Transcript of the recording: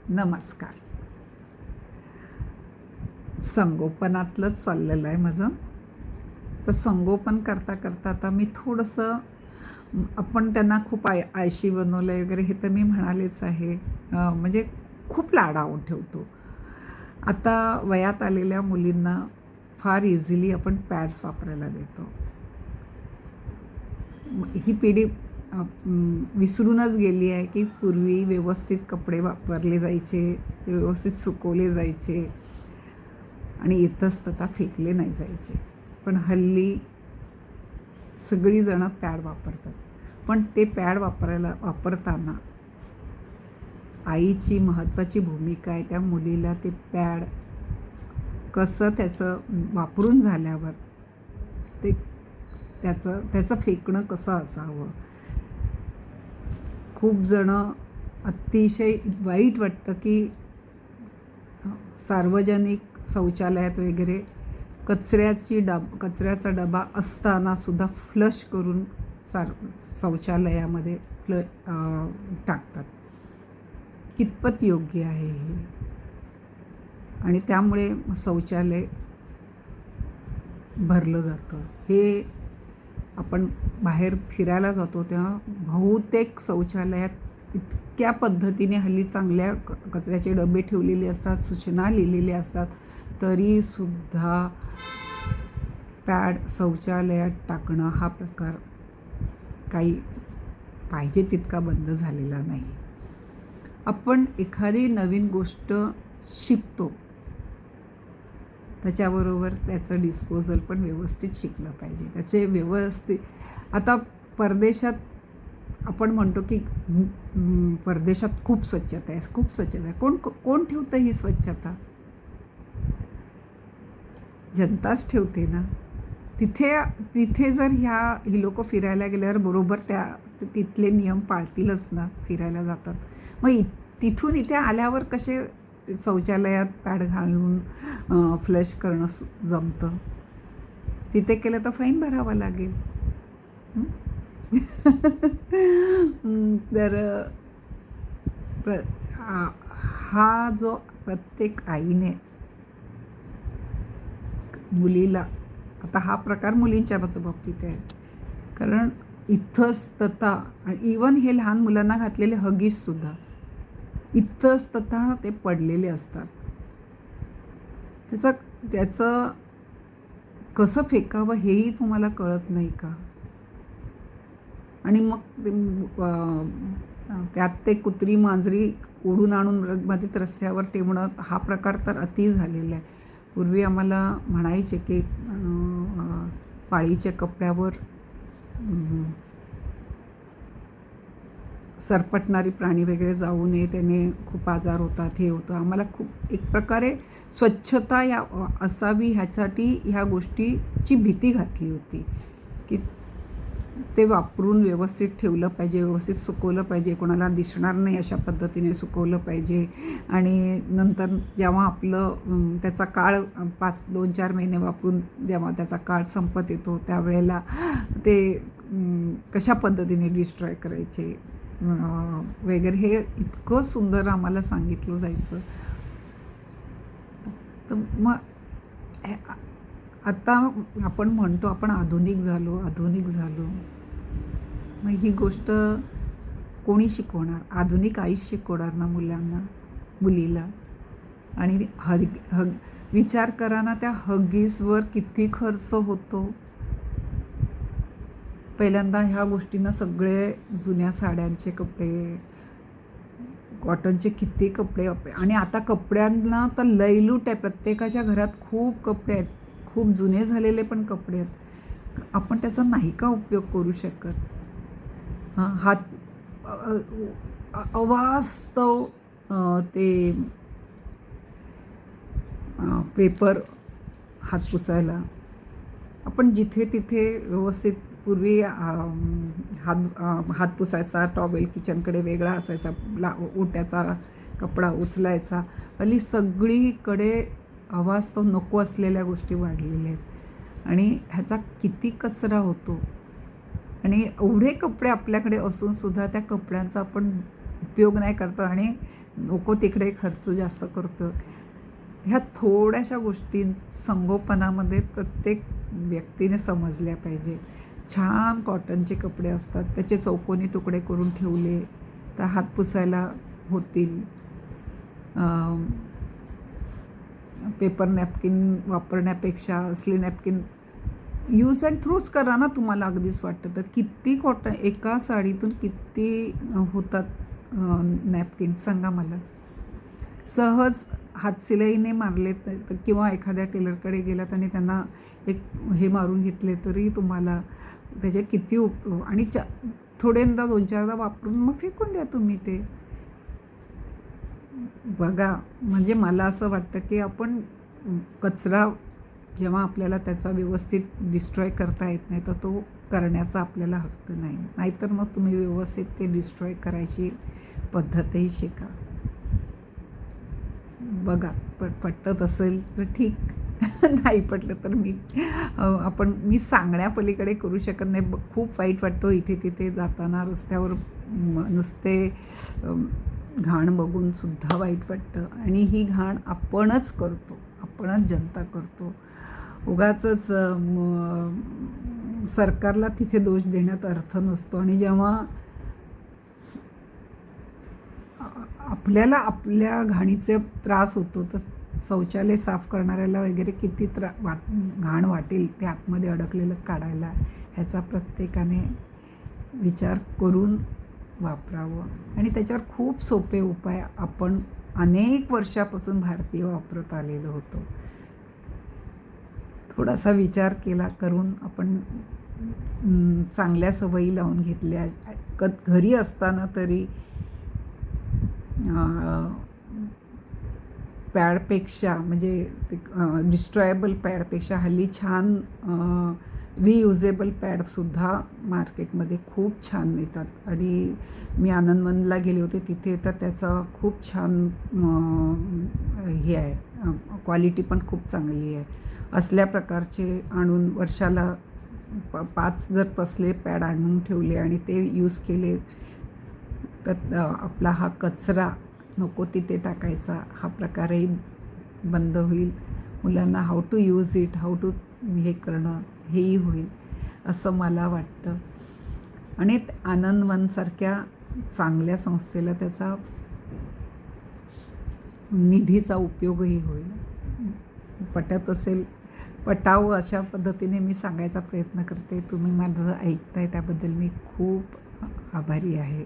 नमस्कार. संगोपनातलंच चाललेलं आहे माझं. तर संगोपन करता करता आता मी थोडंसं आपण त्यांना खूप आळशी बनवलं आहे वगैरे हे तर मी म्हणालेच आहे. म्हणजे खूप लाडावून ठेवतो. आता वयात आलेल्या मुलींना फार इझिली आपण पॅड्स वापरायला देतो. ही पिढी विसरूनच गेली आहे की पूर्वी व्यवस्थित कपडे वापरले जायचे, ते व्यवस्थित सुकवले जायचे आणि इतस्ततः फेकले नाही जायचे. पण हल्ली सगळीजणं पॅड वापरतात. पण ते पॅड वापरताना आईची महत्त्वाची भूमिका आहे. त्या मुलीला ते पॅड कसं त्याचं वापरून झाल्यावर ते त्याचं फेकणं कसं असावं. खूप जणं अतिशय वाईट वाटतं की सार्वजनिक शौचालयात वगैरे कचऱ्याचा डबा असतानासुद्धा फ्लश करून शौचालयामध्ये टाकतात. कितपत योग्य आहे हे? आणि त्यामुळे शौचालय भरलं जातं. हे आपण बाहेर फिरायला जातो तेव्हा बहुतेक शौचालयात इतक्या पद्धतीने हल्ली चांगल्या कचऱ्याचे डबे ठेवलेले असतात, सूचना लिहिलेल्या असतात, तरीसुद्धा पॅड शौचालयात टाकणं हा प्रकार काही पाहिजे तितका बंद झालेला नाही. आपण एखादी नवीन गोष्ट शिकतो, त्याच्याबरोबर त्याचं डिस्पोजल पण व्यवस्थित शिकलं पाहिजे. त्याचे व्यवस्थित आता परदेशात आपण म्हणतो की परदेशात खूप स्वच्छता आहे, खूप स्वच्छता आहे. कोण ठेवतं ही स्वच्छता? जनताच ठेवते ना. तिथे जर ही लोकं फिरायला गेल्यावर बरोबर तिथले नियम पाळतीलच ना, फिरायला जातात. मग तिथून इथे आल्यावर कसे शौचालयात पॅड घालून फ्लश करणं जमतं? तिथे केलं तर फाईन भरावा लागेल. तर हा जो प्रत्येक आईने मुलीला, आता हा प्रकार मुलींच्या बाबतीत आहे, कारण इतस्ततः आणि इवन हे लहान मुलांना घातलेले हगीजसुद्धा इतस्ततः ते पडलेले असतात. त्याचं कसं फेकावं हेही तुम्हाला कळत नाही का? आणि मग त्यात ते कुत्री मांजरी ओढून आणून मध्येच रस्त्यावर ठेवणं हा प्रकार तर अति झालेला आहे. पूर्वी आम्हाला म्हणायचे की पाळीच्या कपड्यावर सरपटणारी प्राणी वगैरे जाऊ नये, त्याने खूप आजार होतात, हे होतं. आम्हाला खूप एक प्रकारे स्वच्छता असावी ह्यासाठी ह्या गोष्टीची भीती घातली होती की ते वापरून व्यवस्थित ठेवलं पाहिजे, व्यवस्थित सुकवलं पाहिजे, कोणाला दिसणार नाही अशा पद्धतीने सुकवलं पाहिजे. आणि नंतर जेव्हा आपलं त्याचा काळ 2-4 महिने वापरून जेव्हा त्याचा काळ संपत येतो त्यावेळेला ते कशा पद्धतीने डिस्ट्रॉय करायचे वगैरे हे इतकं सुंदर आम्हाला सांगितलं जायचं. तर मग आता आपण म्हणतो आपण आधुनिक झालो. मग ही गोष्ट कोणी शिकवणार? आधुनिक आईच शिकवणार ना मुलीला. आणि विचार करा ना, त्या हगीजवर किती खर्च होतो. पहिल्यांदा ह्या गोष्टींना सगळे जुन्या साड्यांचे कपडे, कॉटनचे किती कपडे, आणि आता कपड्यांना तर लयलूट आहे. प्रत्येकाच्या घरात खूप कपडे आहेत, खूप जुने झालेले पण कपडे आहेत. आपण त्याचा नाही का उपयोग करू शकत? अवास्तव ते पेपर हात पुसायला आपण जिथे तिथे व्यवस्थित पूर्वी हात पुसायचा टॉवेल किचनकडे वेगळा असायचा, ओट्याचा कपडा उचलायचा. हल्ली सगळीकडे अवास्तव नको असलेल्या गोष्टी वाढलेल्या आहेत आणि ह्याचा किती कचरा होतो. आणि एवढे कपडे आपल्याकडे असूनसुद्धा त्या कपड्यांचा आपण उपयोग नाही करतो आणि नको तिकडे खर्च जास्त करतो. ह्या थोड्याशा गोष्टी संगोपनामध्ये प्रत्येक व्यक्तीने समजल्या पाहिजे. छान कॉटनचे कपडे असतात, त्याचे चौकोनी तुकडे करून ठेवले तर हात पुसायला होतील. पेपर नॅपकिन वापरण्यापेक्षा असली नॅपकिन यूज अँड थ्रोच करा ना तुम्हाला अगदीच वाटतं तर. किती कॉटन एका साडीतून किती होतात नॅपकिन सांगा मला. सहज हातशिलाईने मारले तर किंवा एखाद्या टेलरकडे गेलात आणि त्यांना एक हे मारून घेतले तरी तुम्हाला त्याचे किती आणि थोड्यांदा 2-4दा वापरून मग फेकून द्या तुम्ही ते. बघा म्हणजे मला असं वाटतं की आपण कचरा जेव्हा आपल्याला त्याचा व्यवस्थित डिस्ट्रॉय करता येत नाही तर तो करण्याचा आपल्याला हक्क नाही. नाहीतर मग तुम्ही व्यवस्थित ते डिस्ट्रॉय करायची पद्धतही शिका. बघा पटत असेल तर ठीक, नाही पटलं तर मी सांगण्यापलीकडे करू शकत नाही. खूप वाईट वाटतं इथे तिथे जाताना रस्त्यावर नुसते घाण बघून सुद्धा वाईट वाटतं. आणि ही घाण आपणच करतो, आपणच जनता करतो. उगाचच सरकारला तिथे दोष देण्यात अर्थ नसतो. आणि जेव्हा आपल्याला आपल्या घाणीचे त्रास होतो तर शौचालय साफ करणाऱ्याला वगैरे किती घाण वाटेल ते आतमध्ये अडकलेलं काढायला. ह्याचा प्रत्येकाने विचार करून वापरावं. आणि त्याच्यावर खूप सोपे उपाय आपण अनेक वर्षापासून भारतीय वापरत आलेलो होतो. थोडासा विचार करून आपण चांगल्या सवयी लावून घेतल्या. घरी असताना तरी पॅडपेक्षा म्हणजे ते डिस्ट्रॉयबल पॅडपेक्षा हल्ली छान रियुजेबल पॅडसुद्धा मार्केटमध्ये खूप छान मिळतात. आणि मी आनंदवनला गेले होते तिथे तर त्याचा खूप छान हे आहे, क्वालिटी पण खूप चांगली आहे. असल्या प्रकारचे आणून वर्षाला 5 जर तसले पॅड आणून ठेवले आणि ते यूज केले तर आपला हा कचरा नको तिथे टाकायचा हा प्रकारही बंद होईल. मुलांना how to use it, how to हे करणं हेही होईल असं मला वाटतं. आणि आनंदवनसारख्या चांगल्या संस्थेला त्याचा निधीचा उपयोगही होईल. पटत असेल पटावं अशा पद्धतीने मी सांगायचा प्रयत्न करते. तुम्ही माझं ऐकताय त्याबद्दल मी खूप आभारी आहे.